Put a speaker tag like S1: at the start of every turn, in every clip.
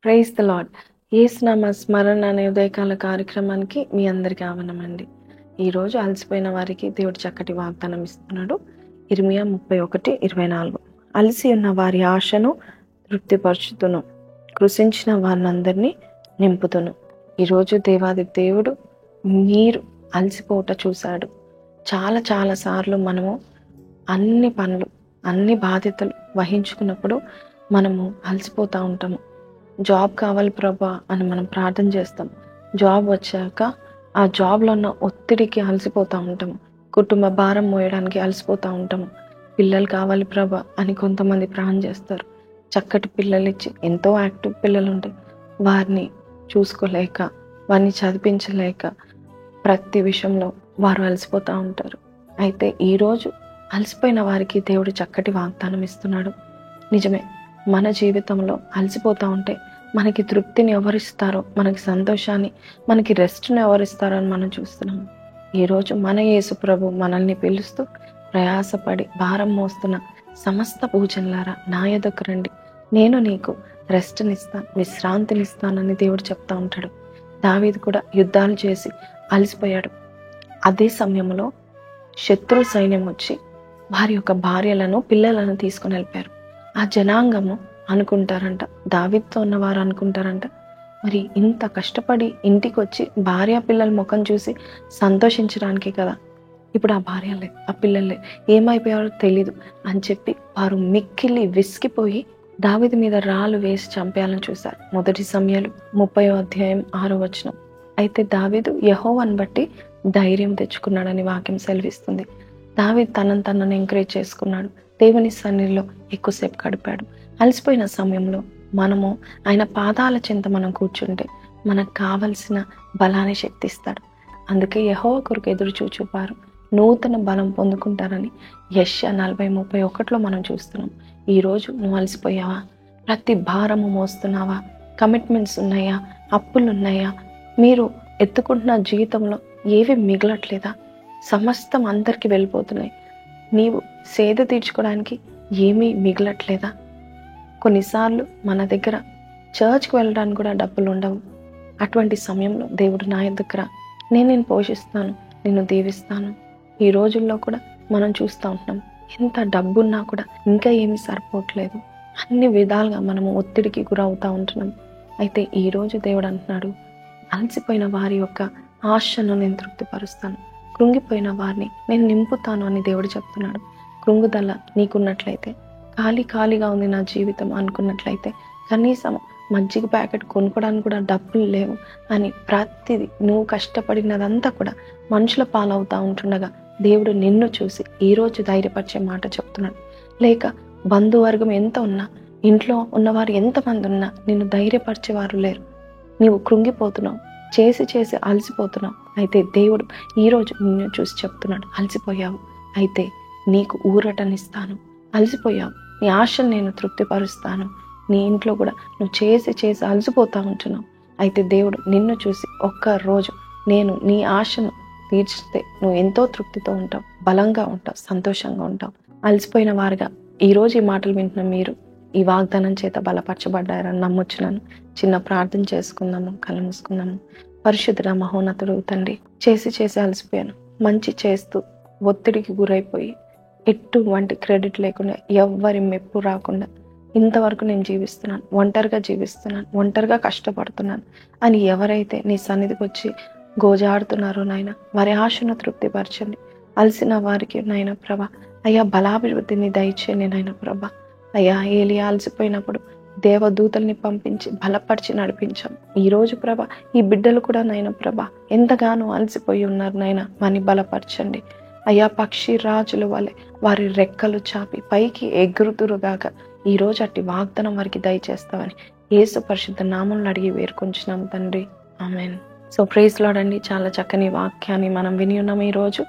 S1: Praise the lord. యేసునామ స్మరణ అనే ఉదయకాల కార్యక్రమానికి మీ అందరికీ ఆహ్వానమండి. ఈరోజు అలసిపోయిన వారికి దేవుడు చక్కటి వాగ్దానం ఇస్తున్నాడు. ఇర్మియా 31:24. అలసి ఉన్న వారి ఆశను తృప్తిపరచుతును, కృషించిన వారినందరినీ నింపుతును. ఈరోజు దేవాది దేవుడు మీరు అలసిపోవట చూశాడు. చాలా సార్లు మనము అన్ని పనులు, అన్ని బాధ్యతలు వహించుకున్నప్పుడు మనము అలసిపోతూ ఉంటాము. జాబ్ కావాలి ప్రభా అని మనం ప్రార్థన చేస్తాం. జాబ్ వచ్చాక ఆ జాబ్లో ఉన్న ఒత్తిడికి అలసిపోతూ ఉంటాము. కుటుంబ భారం మోయడానికి అలసిపోతూ ఉంటాము. పిల్లలు కావాలి ప్రభా అని కొంతమంది ప్రార్థన చేస్తారు. చక్కటి పిల్లలు ఇచ్చి, ఎంతో యాక్టివ్ పిల్లలు ఉంటాయి, వారిని చూసుకోలేక, వారిని చదివించలేక ప్రతి విషయంలో వారు అలసిపోతూ ఉంటారు. అయితే ఈరోజు అలసిపోయిన వారికి దేవుడు చక్కటి వాగ్దానం ఇస్తున్నాడు. నిజమే, మన జీవితంలో అలసిపోతూ ఉంటే మనకి తృప్తిని ఎవరిస్తారో, మనకి సంతోషాన్ని, మనకి రెస్ట్ని ఎవరిస్తారో అని మనం చూస్తున్నాము. ఈరోజు మన యేసు ప్రభు మనల్ని పిలుస్తూ, ప్రయాసపడి భారం మోస్తున్న సమస్త పూజనులారా నా యొద్దకు రండి, నేను నీకు రెస్ట్నిస్తాను, విశ్రాంతినిస్తానని దేవుడు చెప్తా ఉంటాడు. దావీదు కూడా యుద్ధాలు చేసి అలసిపోయాడు. అదే సమయంలో శత్రు సైన్యం వచ్చి వారి యొక్క భార్యలను, పిల్లలను తీసుకుని వెళ్ళిపోయారు. ఆ జనాంగము అనుకుంటారంట, దావీదుతో ఉన్నవారు అనుకుంటారంట, మరి ఇంత కష్టపడి ఇంటికి వచ్చి భార్య పిల్లల ముఖం చూసి సంతోషించడానికి కదా, ఇప్పుడు ఆ భార్యలే, ఆ పిల్లలే ఏమైపోయారో తెలీదు అని చెప్పి వారు మిక్కిలి విసిగిపోయి దావీదు మీద రాళ్ళు వేసి చంపేయాలని చూశారు. 1 సమూయేలు 30:6. అయితే దావీదు యెహోవాను బట్టి ధైర్యం తెచ్చుకున్నాడని వాక్యం సెలవిస్తుంది. దావీదు తనను ఎంకరేజ్ చేసుకున్నాడు. దేవుని సన్నిధిలో ఎక్కువసేపు గడిపాడు. అలసిపోయిన సమయంలో మనము ఆయన పాదాల చెంత మనం కూర్చుంటే మనకు కావలసిన బలాన్ని శక్తిస్తాడు. అందుకే యెహోవా కొరకు ఎదురు చూచువారు నూతన బలం పొందుకుంటారని యెషయా 40:31 మనం చూస్తున్నాం. ఈరోజు నువ్వు అలసిపోయావా? ప్రతి భారము మోస్తున్నావా? కమిట్మెంట్స్ ఉన్నాయా? అప్పులు ఉన్నాయా? మీరు ఎత్తుకుంటున్న జీవితంలో ఏవి మిగలట్లేదా? సమస్తం అందరికి వెళ్ళిపోతున్నాయి. నీవు సేద తీర్చుకోవడానికి ఏమీ మిగలట్లేదా? కొన్నిసార్లు మన దగ్గర చర్చ్కి వెళ్ళడానికి కూడా డబ్బులు ఉండవు. అటువంటి సమయంలో దేవుడు నా దగ్గర నేను పోషిస్తాను, నిన్ను దీవిస్తాను. ఈ రోజుల్లో కూడా మనం చూస్తూ ఉంటున్నాం, ఎంత డబ్బున్నా కూడా ఇంకా ఏమీ సరిపోవట్లేదు. అన్ని విధాలుగా మనము ఒత్తిడికి గురవుతూ ఉంటున్నాం. అయితే ఈరోజు దేవుడు అంటున్నాడు, అలసిపోయిన వారి యొక్క ఆశను నేను తృప్తిపరుస్తాను, కృంగిపోయిన వారిని నేను నింపుతాను అని దేవుడు చెప్తున్నాడు. కృంగుదల నీకున్నట్లయితే, ఖాళీగా ఉంది నా జీవితం అనుకున్నట్లయితే, కనీసం మజ్జిగ ప్యాకెట్ కొనుక్కోవడానికి కూడా డబ్బులు లేవు అని ప్రతిదీ నువ్వు కష్టపడినదంతా కూడా మనుషుల పాలవుతూ ఉంటుండగా దేవుడు నిన్ను చూసి ఈరోజు ధైర్యపరిచే మాట చెప్తున్నాడు. లేక బంధువర్గం ఎంత ఉన్నా, ఇంట్లో ఉన్నవారు ఎంతమంది ఉన్నా నిన్ను ధైర్యపరిచేవారు లేరు. నీవు కృంగిపోతున్నావు, చేసి అలసిపోతున్నావు. అయితే దేవుడు ఈరోజు నిన్ను చూసి చెప్తున్నాడు, అలసిపోయావు, అయితే నీకు ఊరటనిస్తాను. అలసిపోయావు, నీ ఆశను నేను తృప్తిపరుస్తాను. నీ ఇంట్లో కూడా నువ్వు చేసి అలసిపోతూ ఉంటున్నావు. అయితే దేవుడు నిన్ను చూసి ఒక్కరోజు నేను నీ ఆశను తీర్చితే నువ్వు ఎంతో తృప్తితో ఉంటావు, బలంగా ఉంటావు, సంతోషంగా ఉంటావు. అలసిపోయిన వారుగా ఈరోజు ఈ మాటలు వింటున్న మీరు ఈ వాగ్దానం చేత బలపరచబడ్డారని నమ్మొచ్చున్నాను. చిన్న ప్రార్థన చేసుకుందాము, కళ్ళు మూసుకుందాము. పరిశుద్ధుడా, మహోన్నతుడు తండ్రి, చేసి అలసిపోయాను. మంచి చేస్తూ ఒత్తిడికి గురైపోయి ఎటువంటి క్రెడిట్ లేకుండా, ఎవ్వరి మెప్పు రాకుండా ఇంతవరకు నేను జీవిస్తున్నాను, ఒంటరిగా కష్టపడుతున్నాను అని ఎవరైతే నీ సన్నిధికి వచ్చి గోజాడుతున్నారో నాయన, వారి ఆశను తృప్తిపరచండి. అలసిన వారికి నాయన ప్రభ, అయ్యా బలాభివృద్ధిని దయచేయండి నాయన ప్రభ. అయ్యా ఏలియా అలసిపోయినప్పుడు దేవదూతల్ని పంపించి బలపరిచి నడిపించాం. ఈరోజు ప్రభ ఈ బిడ్డలు కూడా నాయన ప్రభ ఎంతగానో అలసిపోయి ఉన్నారు నాయన, వారిని బలపరచండి. అయ్యా పక్షి రాజుల వలె వారి రెక్కలు చాపి పైకి ఎగురుతురుగాక ఈరోజు అట్టి వాగ్దానం వారికి దయచేస్తామని యేసు పరిశుద్ధ నామంలో అడిగి వేడుకొంచున్నాం తండ్రి, ఆమేన్. సో ప్రైజ్ లార్డ్ అండి. చాలా చక్కని వాక్యాన్ని మనం విని ఉన్నాం. ఈరోజు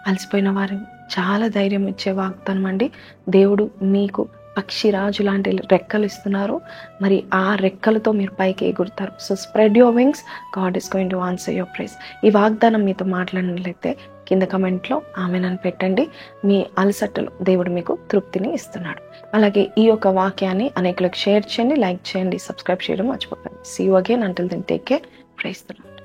S1: అలసిపోయిన వారికి చాలా ధైర్యం ఇచ్చే వాగ్దానం అండి. దేవుడు మీకు పక్షిరాజు లాంటి రెక్కలు ఇస్తున్నారు. మరి ఆ రెక్కలతో మీరు పైకి ఎగురుతారు. So spread your wings, God is going to answer your prayers. ఈ వాగ్దానం మీతో మాట్లాడినట్లయితే కింద కమెంట్లో ఆమెనని పెట్టండి. మీ అలసటలు దేవుడు మీకు తృప్తిని ఇస్తున్నాడు. అలాగే ఈ యొక్క వాక్యాన్ని అనేకులకు షేర్ చేయండి, లైక్ చేయండి, సబ్స్క్రైబ్ చేయడం మర్చిపోకండి. See you again, until then take care. Praise the lord.